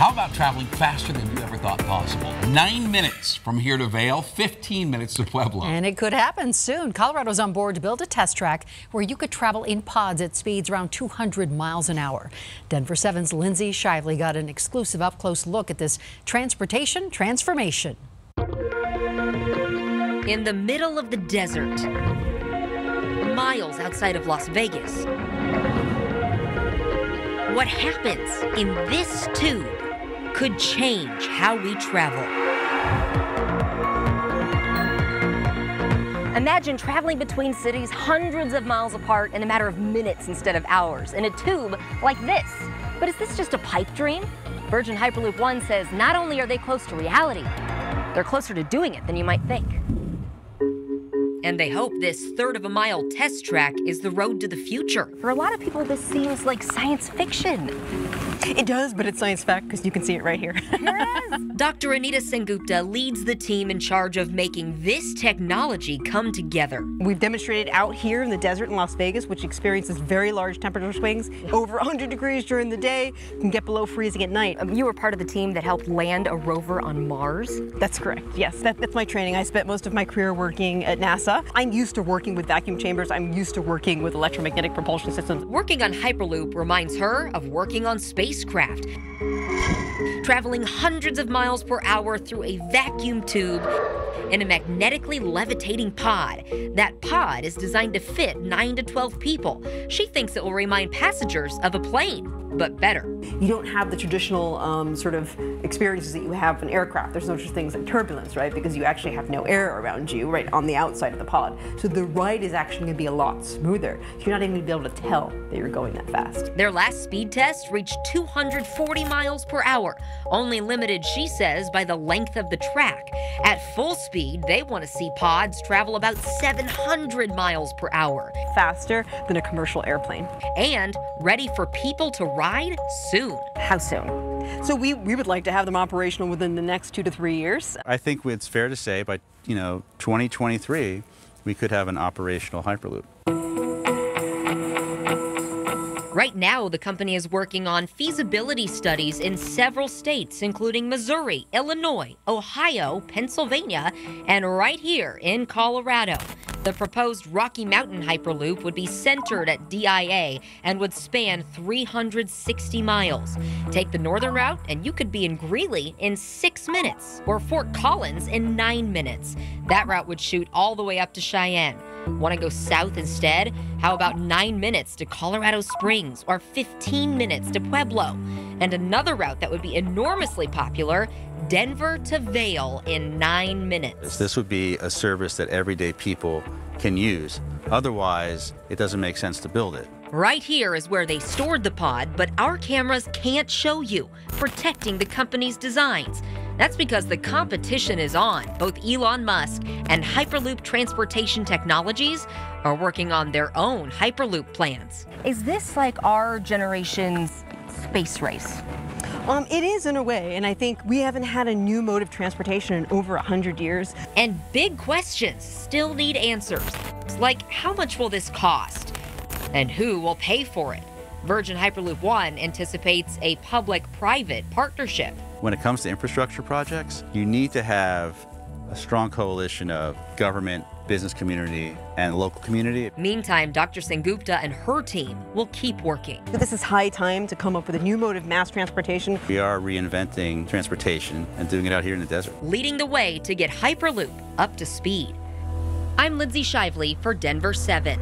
How about traveling faster than you ever thought possible? 9 minutes from here to Vail, 15 minutes to Pueblo. And it could happen soon. Colorado's on board to build a test track where you could travel in pods at speeds around 200 miles an hour. Denver 7's Lindsay Shively got an exclusive up-close look at this transportation transformation. In the middle of the desert, miles outside of Las Vegas. What happens in this tube could change how we travel. Imagine traveling between cities hundreds of miles apart in a matter of minutes instead of hours in a tube like this. But is this just a pipe dream? Virgin Hyperloop One says not only are they close to reality, they're closer to doing it than you might think. And they hope this third-of-a-mile test track is the road to the future. For a lot of people, this seems like science fiction. It does, but it's science fact because you can see it right here. Dr. Anita Sengupta leads the team in charge of making this technology come together. We've demonstrated out here in the desert in Las Vegas, which experiences very large temperature swings. Over 100 degrees during the day, can get below freezing at night. You were part of the team that helped land a rover on Mars? That's correct, yes. That's my training. I spent most of my career working at NASA. I'm used to working with vacuum chambers. I'm used to working with electromagnetic propulsion systems. Working on Hyperloop reminds her of working on spacecraft. Traveling hundreds of miles per hour through a vacuum tube in a magnetically levitating pod. That pod is designed to fit 9 to 12 people. She thinks it will remind passengers of a plane, but better. You don't have the traditional sort of experiences that you have in aircraft. There's no such things like turbulence, right? Because you actually have no air around you, right, on the outside of the pod. So the ride is actually going to be a lot smoother. You're not even going to be able to tell that you're going that fast. Their last speed test reached 240 miles per hour, only limited, she says, by the length of the track. At full speed, they want to see pods travel about 700 miles per hour. Faster than a commercial airplane. And ready for people to ride soon. How soon? So we would like to have them operational within the next 2 to 3 years. I think it's fair to say by 2023 we could have an operational Hyperloop. Right now, the company is working on feasibility studies in several states, including Missouri, Illinois, Ohio, Pennsylvania, and right here in Colorado. The proposed Rocky Mountain Hyperloop would be centered at DIA and would span 360 miles. Take the northern route and you could be in Greeley in 6 minutes, or Fort Collins in 9 minutes. That route would shoot all the way up to Cheyenne. Want to go south instead? How about 9 minutes to Colorado Springs or 15 minutes to Pueblo? And another route that would be enormously popular, Denver to Vail in 9 minutes. This would be a service that everyday people can use. Otherwise, it doesn't make sense to build it. Right here is where they stored the pod, but our cameras can't show you, protecting the company's designs. That's because the competition is on. Both Elon Musk and Hyperloop Transportation Technologies are working on their own Hyperloop plans. Is this like our generation's space race? It is in a way, and I think we haven't had a new mode of transportation in over 100 years. And big questions still need answers, like how much will this cost? And who will pay for it? Virgin Hyperloop One anticipates a public-private partnership. When it comes to infrastructure projects, you need to have a strong coalition of government, business community, and local community. Meantime, Dr. Sengupta and her team will keep working. This is high time to come up with a new mode of mass transportation. We are reinventing transportation and doing it out here in the desert. Leading the way to get Hyperloop up to speed. I'm Lindsay Shively for Denver 7.